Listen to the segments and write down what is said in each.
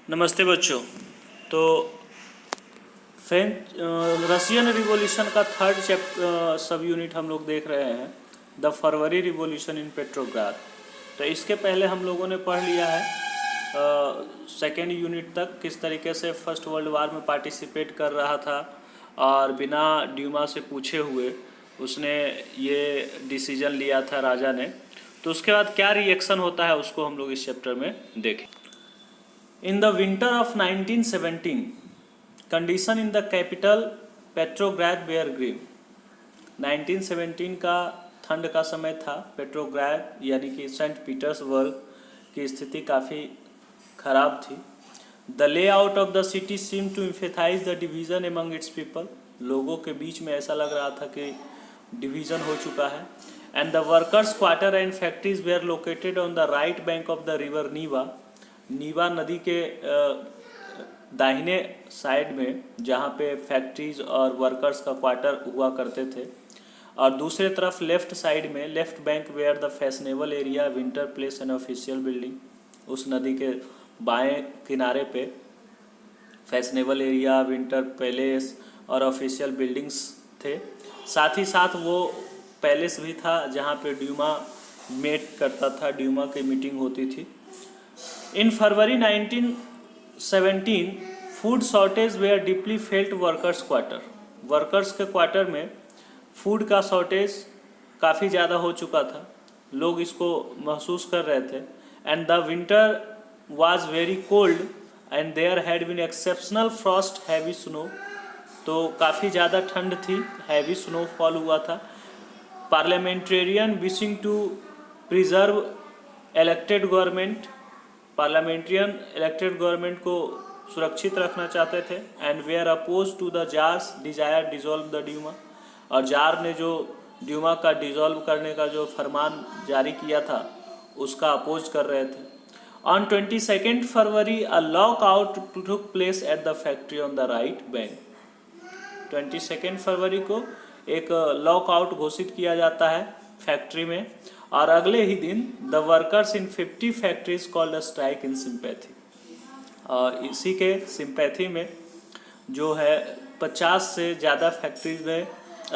नमस्ते बच्चों। तो फ्रेंच रशियन रिवॉल्यूशन का थर्ड सब यूनिट हम लोग देख रहे हैं, the February revolution in Petrograd. तो इसके पहले हम लोगों ने पढ़ लिया है सेकेंड यूनिट तक किस तरीके से फर्स्ट वर्ल्ड वार में पार्टिसिपेट कर रहा था और बिना ड्यूमा से पूछे हुए उसने ये डिसीजन लिया था राजा ने। तो उसके बाद क्या रिएक्शन होता है उसको हम लोग इस चैप्टर में देखें। In the winter of 1917, condition in the capital Petrograd were grim। 1917 का ठंड का समय था। पेट्रोग्राद यानी कि सेंट पीटर्सबर्ग की स्थिति काफ़ी खराब थी। The layout of the city seem to emphasise the division among its people. लोगों के बीच में ऐसा लग रहा था कि डिवीज़न हो चुका है। And the workers quarter and factories were located on the right bank of the river Neva. Neva नदी के दाहिने साइड में जहाँ पे फैक्ट्रीज और वर्कर्स का क्वार्टर हुआ करते थे, और दूसरे तरफ लेफ्ट साइड में left bank where the fashionable area winter place and official building. उस नदी के बाएं किनारे पे फैशनेबल एरिया, विंटर पैलेस और ऑफिशियल बिल्डिंग्स थे। साथ ही साथ वो पैलेस भी था जहाँ पे ड्यूमा मेट करता था, ड्यूमा की मीटिंग होती थी। In February 1917, food shortage were deeply felt workers quarter. Workers के क्वार्टर में फूड का शॉर्टेज काफ़ी ज़्यादा हो चुका था, लोग इसको महसूस कर रहे थे। And the winter was very cold and there had been exceptional frost heavy snow. तो काफ़ी ज़्यादा ठंड थी, हैवी स्नोफॉल हुआ था। Parliamentarian wishing to preserve elected government, parliamentarian elected government को सुरक्षित रखना चाहते थे। And were oppose to the Tsar's desire dissolve the Duma. और जार ने जो ड्यूमा का डिजोल्व करने का जो फरमान जारी किया था उसका अपोज कर रहे थे। On 22 February a lock out took place at the factory on the right bank. 22 फरवरी को एक लॉक आउट घोषित किया जाता है फैक्ट्री में, और अगले ही दिन the workers in 50 factories called a strike in sympathy. और इसी के सिंपैथी में जो है 50 से ज़्यादा फैक्ट्रीज में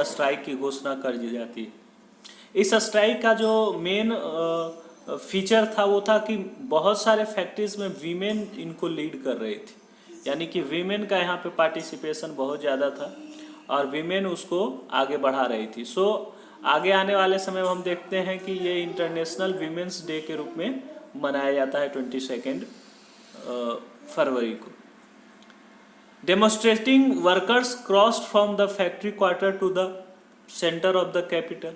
स्ट्राइक की घोषणा कर दी जाती है। इस स्ट्राइक का जो मेन फीचर था वो था कि बहुत सारे फैक्ट्रीज में वीमेन इनको लीड कर रही थी, यानी कि वीमेन का यहाँ पे पार्टिसिपेशन बहुत ज़्यादा था और वीमेन उसको आगे बढ़ा रही थी। सो आगे आने वाले समय में हम देखते हैं कि ये इंटरनेशनल वीमेंस डे के रूप में मनाया जाता है 22 फरवरी को। Demonstrating workers crossed from the factory quarter to the centre of the capital.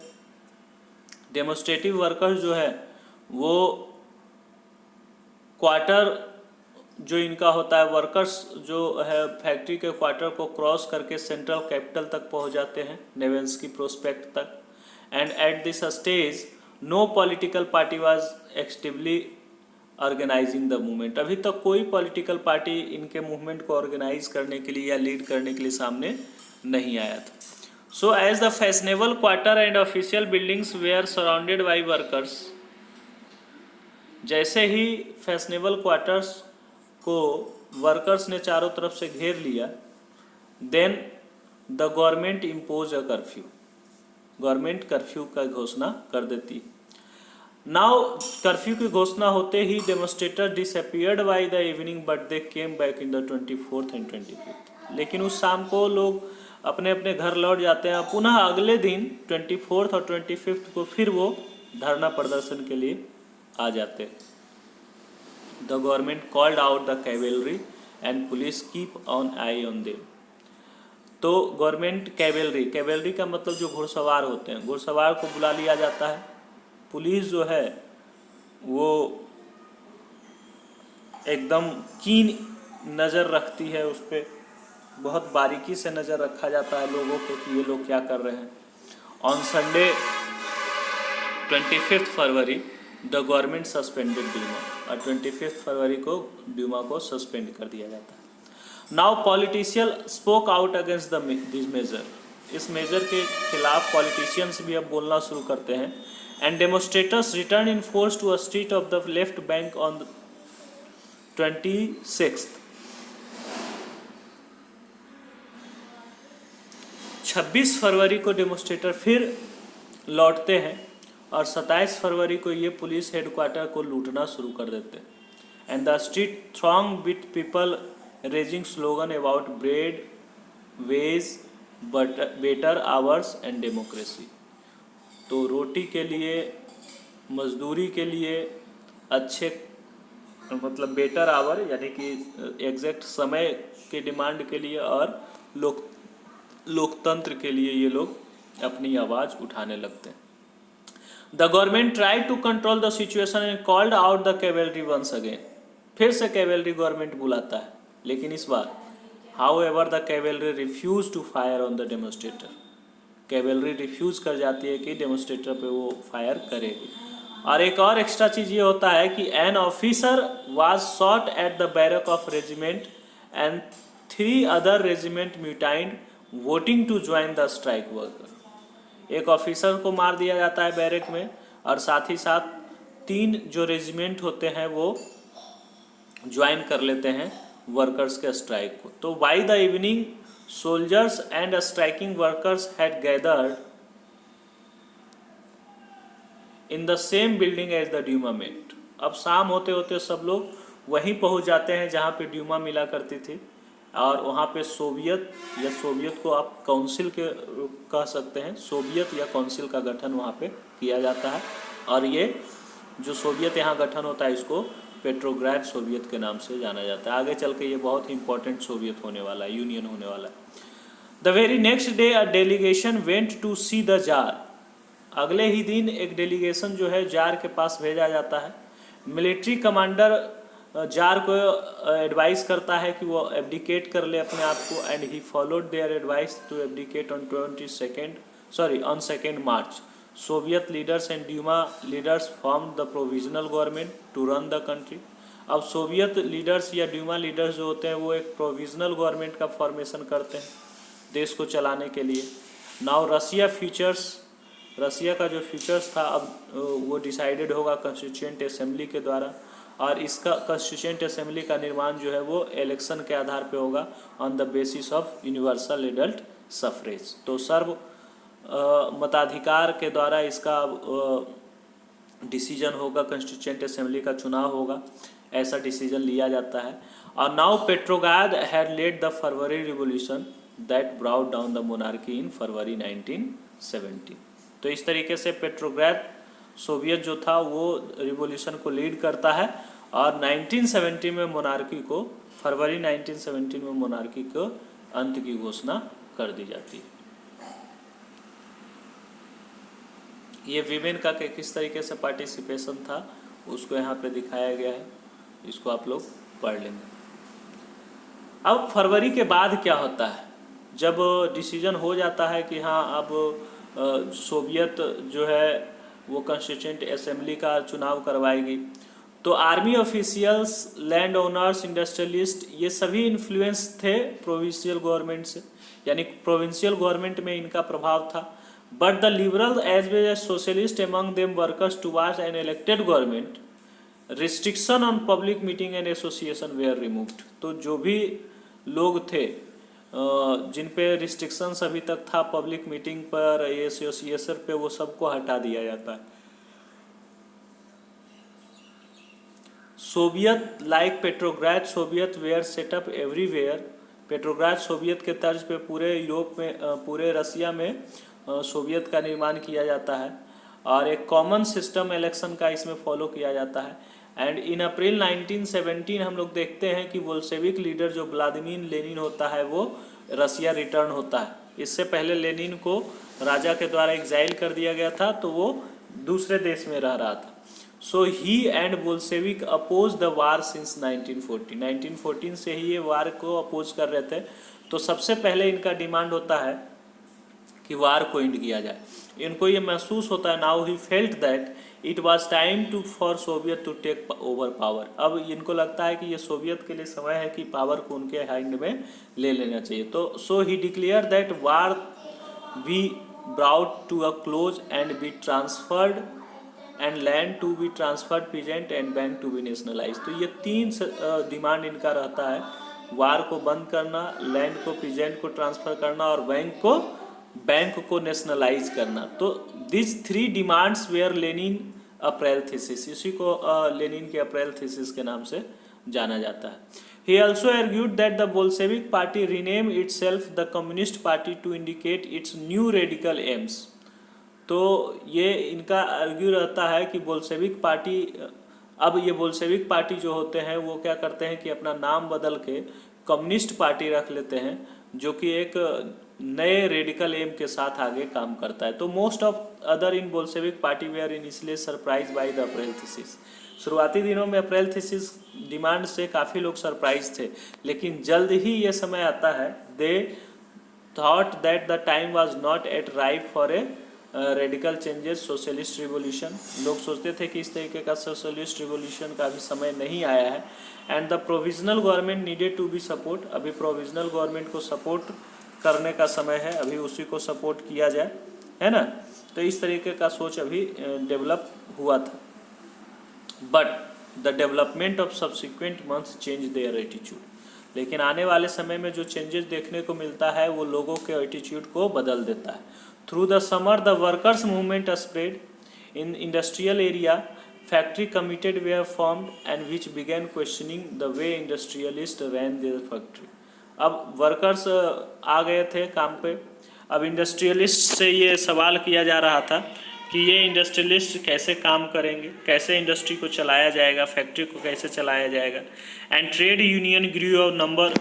Demonstrative workers जो है वो क्वार्टर जो इनका होता है, वर्कर्स जो है फैक्ट्री के क्वार्टर को क्रॉस करके सेंट्रल कैपिटल तक पहुंच जाते हैं, नेवेंस्की प्रोस्पेक्ट तक। And at this stage no political party was actively organising the movement. अभी तक कोई पॉलिटिकल पार्टी इनके मूवमेंट को ऑर्गेनाइज करने के लिए या लीड करने के लिए सामने नहीं आया था। So as the fashionable quarter and official buildings were surrounded by workers, जैसे ही फैशनेबल क्वार्टर्स को वर्कर्स ने चारों तरफ से घेर लिया, then the government impose a curfew. Government curfew का घोषणा कर देती। नाउ कर्फ्यू की घोषणा होते ही demonstrator disappeared by the evening but they came back in the 24th and 25th। लेकिन उस शाम को लोग अपने अपने घर लौट जाते हैं। पुनः अगले दिन 24th और 25th को फिर वो धरना प्रदर्शन के लिए आ जाते हैं। The government called out the cavalry and police keep on I on them. तो गवर्नमेंट कैवेलरी का मतलब जो घुड़सवार होते हैं, घुड़सवार को बुला लिया जाता है। पुलिस जो है वो एकदम कीन नज़र रखती है, उस पर बहुत बारीकी से नज़र रखा जाता है लोगों को कि ये लोग क्या कर रहे हैं। On Sunday 25 February the government suspended Duma, और 25 फरवरी को ड्यूमा को सस्पेंड कर दिया जाता है। Now politician spoke out against this measure. इस मेजर के खिलाफ पॉलिटिशियंस भी अब बोलना शुरू करते हैं। And demonstrators return in force to a street of the left bank on 26 26 फरवरी को डेमोस्ट्रेटर फिर लौटते हैं और 27 फरवरी को ये पुलिस हेडक्वार्टर को लूटना शुरू कर देते हैं। And the street throng with people raising slogan about bread wages better hours and democracy. तो रोटी के लिए, मजदूरी के लिए, अच्छे मतलब बेटर आवर यानी कि एग्जैक्ट समय के डिमांड के लिए और लोकतंत्र के लिए ये लोग अपनी आवाज़ उठाने लगते हैं। The government try to control the situation and called out the cavalry once again. फिर से कैवेलरी गवर्नमेंट बुलाता है, लेकिन इस बार however the cavalry refuse to fire on the demonstrator. Cavalry refuse कर जाती है कि डेमोस्ट्रेटर पे वो फायर करेगी। और एक और एक्स्ट्रा चीज़ ये होता है कि an officer was shot at the barrack of regiment and 3 other regiment mutinied voting to join the strike worker. एक ऑफिसर को मार दिया जाता है बैरक में और साथ ही साथ 3 जो रेजिमेंट होते हैं वो ज्वाइन कर लेते हैं वर्कर्स के स्ट्राइक को। तो by the evening soldiers and striking workers had gathered in the same building as the Duma met. अब शाम होते होते सब लोग वहीं पहुंच जाते हैं जहां पे ड्यूमा मिला करती थी, और वहाँ पे सोवियत को आप काउंसिल के कह सकते हैं, सोवियत या काउंसिल का गठन वहाँ पे किया जाता है। और ये जो सोवियत यहाँ गठन होता है इसको पेट्रोग्राड सोवियत के नाम से जाना जाता है। आगे चल के ये बहुत ही इंपॉर्टेंट सोवियत होने वाला है, यूनियन होने वाला है। The very next day a delegation went to see the Tsar. अगले ही दिन एक डेलीगेशन जो है जार के पास भेजा जाता है। मिलिट्री कमांडर जार को एडवाइस करता है कि वो एब्डिकेट कर ले अपने आप को, and he followed their advice to abdicate on 2nd March. Soviet leaders and Duma leaders form the provisional government to run the country. अब सोवियत लीडर्स या ड्यूमा लीडर्स जो होते हैं वो एक प्रोविजनल गवर्नमेंट का फॉर्मेशन करते हैं देश को चलाने के लिए। नाउ रसिया का जो फ्यूचर्स था अब वो डिसाइडेड होगा कॉन्स्टिट्यूएंट असेंबली के द्वारा, और इसका कॉन्स्टिट्यूएंट असेंबली का निर्माण जो है वो इलेक्शन के आधार पे होगा on the basis of universal adult suffrage. तो सर्व मताधिकार के द्वारा इसका डिसीजन होगा, कॉन्स्टिट्यूएंट असेंबली का चुनाव होगा, ऐसा डिसीजन लिया जाता है। और now Petrograd had led the February revolution that brought down the monarchy in February 1970। तो इस तरीके से पेट्रोग्राड सोवियत जो था वो रिवॉल्यूशन को लीड करता है और 1970 में मोनार्की को, फरवरी 1970 में मोनार्की को अंत की घोषणा कर दी जाती है। ये विमेन का किस तरीके से पार्टिसिपेशन था उसको यहाँ पे दिखाया गया है, इसको आप लोग पढ़ लेंगे। अब फरवरी के बाद क्या होता है, जब डिसीजन हो जाता है कि हाँ अब सोवियत जो है वो कॉन्स्टिट्यूएंट असेंबली का चुनाव करवाएगी, तो army officials, land owners, industrialist ये सभी इन्फ्लुएंस थे प्रोविंशियल गवर्नमेंट से, यानी प्रोविंशियल गवर्नमेंट में इनका प्रभाव था। But the liberal as well as socialist among them workers towards an elected government, restriction on public meeting and association were removed. तो जो भी लोग थे जिन पे रिस्ट्रिक्शंस अभी तक था पब्लिक मीटिंग पर, एसोसिएशन पे, वो सबको हटा दिया जाता है। Soviet like Petrograd soviet were set up everywhere. Petrograd soviet के तर्ज पे पूरे यूरोप में, पूरे रसिया में सोवियत का निर्माण किया जाता है और एक कॉमन सिस्टम इलेक्शन का इसमें फॉलो किया जाता है। एंड इन अप्रैल 1917 हम लोग देखते हैं कि बोल्शेविक लीडर जो व्लादिमीर लेनिन होता है वो रसिया रिटर्न होता है। इससे पहले लेनिन को राजा के द्वारा एग्जाइल कर दिया गया था, तो वो दूसरे देश में रह रहा था। So he and Bolshevik oppose the war since 1914। 1914 से ही ये वार को अपोज कर रहे थे। तो सबसे पहले इनका डिमांड होता है कि वार को एंड किया जाए। इनको ये महसूस होता है, now he felt that it was time to for soviet to take over power. अब इनको लगता है कि ये सोवियत के लिए समय है कि पावर को उनके हैंड में ले लेना चाहिए। तो so he declare that war be brought to a close and be transferred and land to be transferred peasant and bank to be nationalise. तो ये तीन डिमांड इनका रहता है, वार को बंद करना, लैंड को पीजेंट को ट्रांसफ़र करना और बैंक को नेशनलाइज करना। तो this three demands were Lenin April thesis, इसी को लेनिन के अप्रैल थीसिस के नाम से जाना जाता है। He also argued that the Bolshevik party renamed itself the Communist Party to indicate its new radical aims। तो ये इनका आर्ग्यू रहता है कि बोल्शेविक पार्टी, अब ये बोल्शेविक पार्टी जो होते हैं वो क्या करते हैं कि अपना नाम बदल के कम्युनिस्ट पार्टी रख लेते हैं, जो कि एक नए रेडिकल एम के साथ आगे काम करता है। तो most of other in Bolshevik party wear initially surprise by the April thesis. शुरुआती दिनों में अप्रैल थीसिस डिमांड से काफ़ी लोग सरप्राइज थे, लेकिन जल्द ही ये समय आता है, they thought that the time was not at ripe for a radical changes socialist revolution. लोग सोचते थे कि इस तरीके का सोशलिस्ट रिवोल्यूशन का अभी समय नहीं आया है। And the provisional government needed to be support, अभी प्रोविजनल गवर्नमेंट को सपोर्ट करने का समय है, अभी उसी को सपोर्ट किया जाए, है ना। तो इस तरीके का सोच अभी डेवलप हुआ था। But the development of subsequent months change their attitude, लेकिन आने वाले समय में जो चेंजेस देखने को मिलता है वो लोगों के एटीट्यूड को बदल देता है। Through the summer the workers movement spread in industrial area, factory committed were formed and which began questioning the way industrialist ran their factory. अब वर्कर्स आ गए थे काम पे, अब इंडस्ट्रियलिस्ट से ये सवाल किया जा रहा था कि ये इंडस्ट्रियलिस्ट कैसे काम करेंगे, कैसे इंडस्ट्री को चलाया जाएगा, फैक्ट्री को कैसे चलाया जाएगा। And trade union grew of number,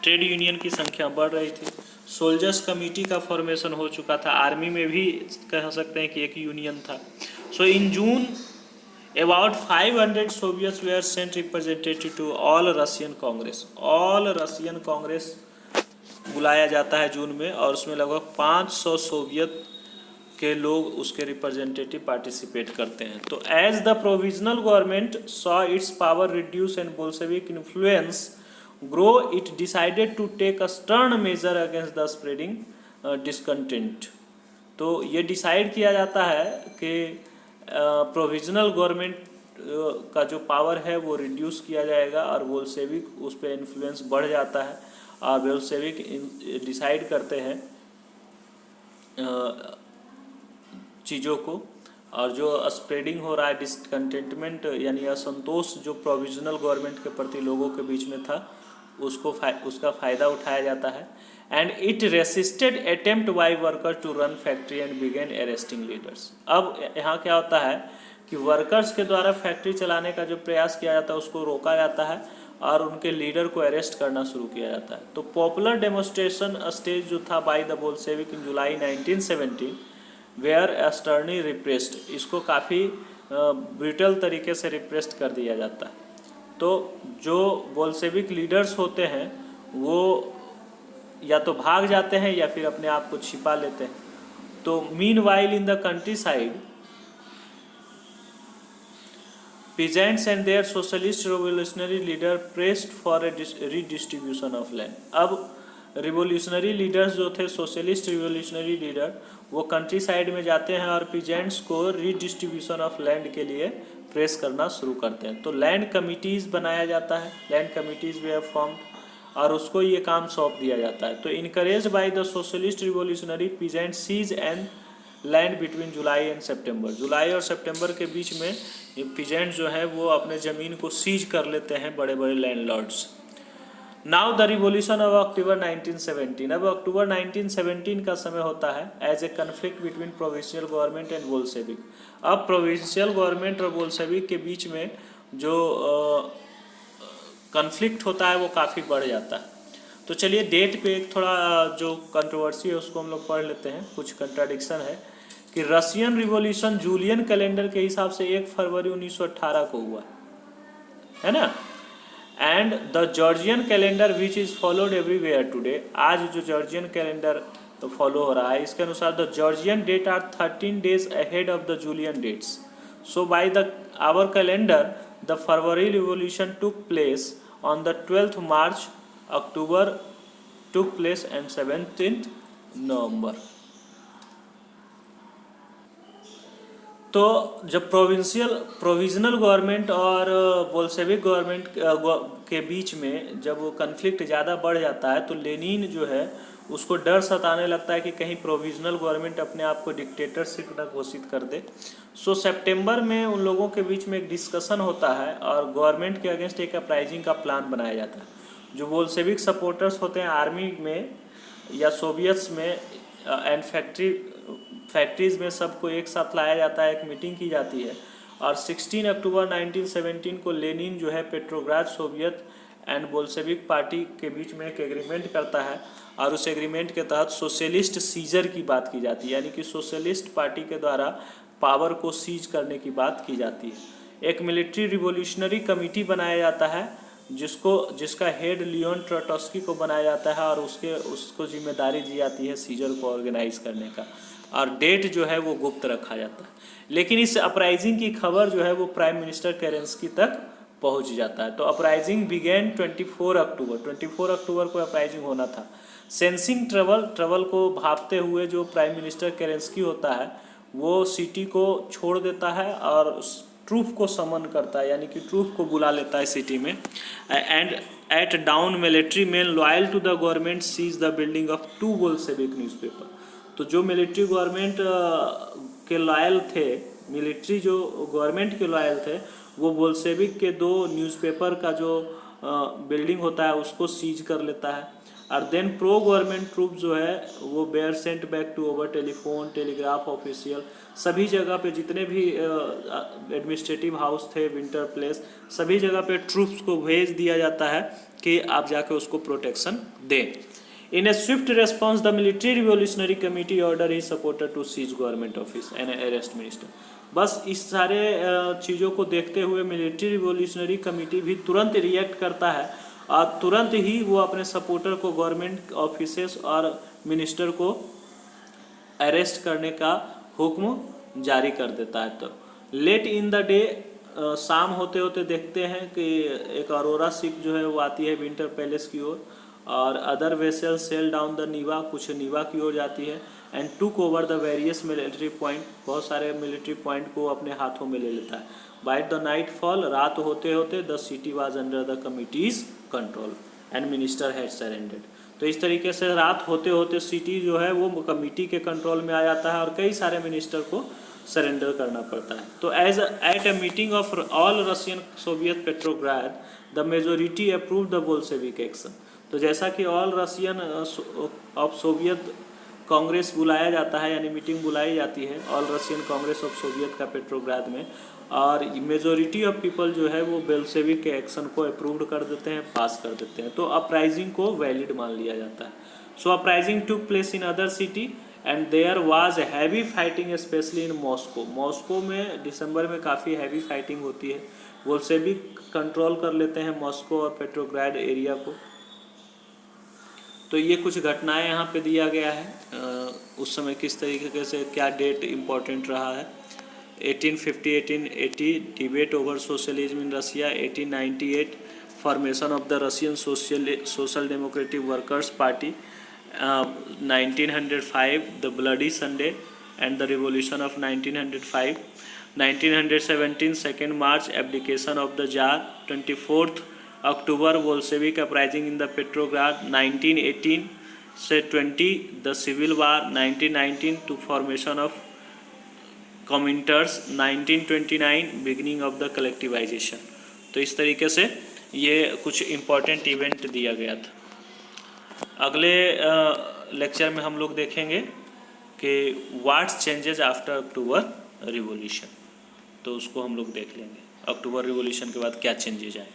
trade union की संख्या बढ़ रही थी। सोल्जर्स कमेटी का फॉर्मेशन हो चुका था, आर्मी में भी कह सकते हैं कि एक यूनियन था। So in June about 500 soviets were sent representative to all Russian Congress. All Russian Congress बुलाया जाता है जून में, और उसमें लगभग 500 सोवियत के लोग उसके रिप्रेजेंटेटिव पार्टिसिपेट करते हैं। तो as the provisional government saw its power reduce and Bolshevik influence grow, it decided to take a stern measure against the spreading discontent. तो ये डिसाइड किया जाता है कि प्रोविजनल गवर्नमेंट का जो पावर है वो रिड्यूस किया जाएगा और बोल्शेविक उस पर इन्फ्लुएंस बढ़ जाता है, और बोल्शेविक डिसाइड करते हैं चीज़ों को, और जो स्प्रेडिंग हो रहा है डिसकंटेंटमेंट यानी असंतोष जो प्रोविजनल गवर्नमेंट के प्रति लोगों के बीच में था, उसका फ़ायदा उठाया जाता है। And it resisted attempt by worker to run factory and began arresting leaders. अब यहाँ क्या होता है कि वर्कर्स के द्वारा फैक्ट्री चलाने का जो प्रयास किया जाता है उसको रोका जाता है और उनके लीडर को अरेस्ट करना शुरू किया जाता है। तो पॉपुलर डेमोन्स्ट्रेशन स्टेज जो था by the Bolshevik in July 1917 were sternly repressed, इसको काफ़ी ब्रूटल तरीके से रिप्रेस्ड कर दिया जाता है। तो जो बोल्शेविक लीडर्स होते हैं वो या तो भाग जाते हैं या फिर अपने आप को छिपा लेते हैं। तो meanwhile in the country side peasants and their socialist revolutionary leader pressed for a redistribution of land। अब रिवोल्यूशनरी लीडर्स जो थे, सोशलिस्ट रिवोल्यूशनरी लीडर, वो कंट्री साइड में जाते हैं और पीजेंट्स को रीडिस्ट्रीब्यूशन ऑफ लैंड के लिए प्रेस करना शुरू करते हैं। तो लैंड कमिटीज़ बनाया जाता है, लैंड कमिटीज़ वे फॉर्म, और उसको ये काम सौंप दिया जाता है। तो encourage by the socialist revolutionary peasant seize and land between July and September, जुलाई और सितंबर के बीच में ये पीजेंट जो है वो अपने ज़मीन को सीज कर लेते हैं बड़े बड़े landlords. Now the revolution of October 1917, अब अक्टूबर 1917 का समय होता है as a conflict between provincial government and Bolshevik. अब प्रोविंशियल गवर्नमेंट और बोल्शेविक के बीच में जो कन्फ्लिक्ट होता है वो काफ़ी बढ़ जाता है। तो चलिए डेट पे एक थोड़ा जो कंट्रोवर्सी है उसको हम लोग पढ़ लेते हैं। कुछ कंट्राडिक्शन है कि रशियन रिवॉल्यूशन जूलियन कैलेंडर के हिसाब से 1 फरवरी 1918 को हुआ है ना, and the Georgian calendar which is followed everywhere today, आज जो जॉर्जियन कैलेंडर फॉलो हो रहा है इसके अनुसार the Georgian date are 13 days ahead of the Julian dates. So by the our calendar the February revolution took place on the 12th March, October took place and 17th November। तो जब provisional government और Bolshevik government के बीच में जब वो conflict ज़्यादा बढ़ जाता है तो लेनिन जो है उसको डर सताने लगता है कि कहीं प्रोविजनल गवर्नमेंट अपने आप को डिक्टेटरशिप न घोषित कर दे। सो सितंबर में उन लोगों के बीच में एक डिस्कशन होता है और गवर्नमेंट के अगेंस्ट एक अपराइजिंग का प्लान बनाया जाता है। जो बोल्शेविक सपोर्टर्स होते हैं आर्मी में या सोवियट्स में एंड फैक्ट्रीज में सबको एक साथ लाया जाता है, एक मीटिंग की जाती है और 16 अक्टूबर 1917 को लेनिन जो है Petrograd Soviet and Bolshevik party के बीच में एक एग्रीमेंट करता है और उस एग्रीमेंट के तहत सोशलिस्ट सीजर की बात की जाती है, यानी कि सोशलिस्ट पार्टी के द्वारा पावर को सीज करने की बात की जाती है। एक मिलिट्री रिवोल्यूशनरी कमेटी बनाया जाता है जिसका हेड लियोन ट्रोट्स्की को बनाया जाता है और उसको जिम्मेदारी दी जाती है सीजर को ऑर्गेनाइज करने का और डेट जो है वो गुप्त रखा जाता है। लेकिन इस अपराइजिंग की खबर जो है वो प्राइम मिनिस्टर केरेंस्की तक पहुंच जाता है। तो अपराइजिंग बिगेन 24 अक्टूबर को अपराइजिंग होना था। सेंसिंग ट्रबल को भापते हुए जो प्राइम मिनिस्टर केरेंस्की होता है वो सिटी को छोड़ देता है और ट्रूप को समन करता है, यानी कि ट्रूप को बुला लेता है सिटी में। And at dawn military man loyal to the government seize the building of 2 Bolshevik newspaper. तो जो मिलिट्री गवर्नमेंट के लॉयल थे, मिलिट्री जो गवर्नमेंट के लॉयल थे, वो बोल्शेविक के 2 न्यूज़पेपर का जो बिल्डिंग होता है उसको सीज कर लेता है। और देन प्रो गवर्नमेंट ट्रूप जो है वो were sent back to over telephone telegraph official सभी जगह पे जितने भी एडमिनिस्ट्रेटिव हाउस थे, विंटर प्लेस, सभी जगह पे ट्रूप्स को भेज दिया जाता है कि आप जाके उसको प्रोटेक्शन दें। In a swift response the military revolutionary committee order he supporter to seize government office and arrest minister. बस इस सारे चीज़ों को देखते हुए मिलिट्री रिवोल्यूशनरी कमेटी भी तुरंत रिएक्ट करता है और तुरंत ही वो अपने सपोर्टर को गवर्नमेंट ऑफिसेस और मिनिस्टर को अरेस्ट करने का हुक्म जारी कर देता है। तो लेट इन द डे शाम होते होते देखते हैं कि एक अरोरा शिप जो है वो आती है विंटर पैलेस की ओर और other vessel sail down the Neva, कुछ नीवा की ओर जाती है and took over the various military point, बहुत सारे मिलिट्री पॉइंट को अपने हाथों में ले लेता है। बाय द नाइट फॉल, रात होते होते the city was under the committees control and minister had surrendered. तो इस तरीके से रात होते होते सिटी जो है वो कमिटी के कंट्रोल में आ जाता है और कई सारे मिनिस्टर को सरेंडर करना पड़ता है। तो as at a meeting of all Russian soviet Petrograd the majority approve the Bolshevik action. तो जैसा कि all Russian of soviet congress बुलाया जाता है, यानी मीटिंग बुलाई जाती है all Russian congress of soviet का पेट्रोग्राद में, और मेजोरिटी ऑफ पीपल जो है वो बोल्शेविक के एक्शन को अप्रूव्ड कर देते हैं, पास कर देते हैं। तो अपराइजिंग को वैलिड मान लिया जाता है। So uprising took place in other city and there was heavy fighting specially in Moscow. Moscow में दिसंबर में काफ़ी हैवी फाइटिंग होती है। बोल्शेविक कंट्रोल कर लेते हैं मॉस्को और पेट्रोग्राड एरिया को। तो ये कुछ घटनाएं यहाँ पे दिया गया है उस समय किस तरीके से क्या डेट इम्पोर्टेंट रहा है। 1850-1880 debate over socialism in Russia. 1898 formation of the Russian social democratic workers party. 1905 the bloody Sunday and the revolution of 1905। 1917 2 March abdication of the czar. 24 October Bolshevik uprising in the Petrograd. 1918 से 20 the civil war. 1919 to formation of कम्युनिटर्स। 1929 beginning of the collectivization. तो इस तरीके से ये कुछ important event दिया गया था। अगले लेक्चर में हम लोग देखेंगे कि व्हाट्स चेंजेस आफ्टर अक्टूबर रिवॉल्यूशन, तो उसको हम लोग देख लेंगे। अक्टूबर रिवॉल्यूशन के बाद क्या चेंजेज आए।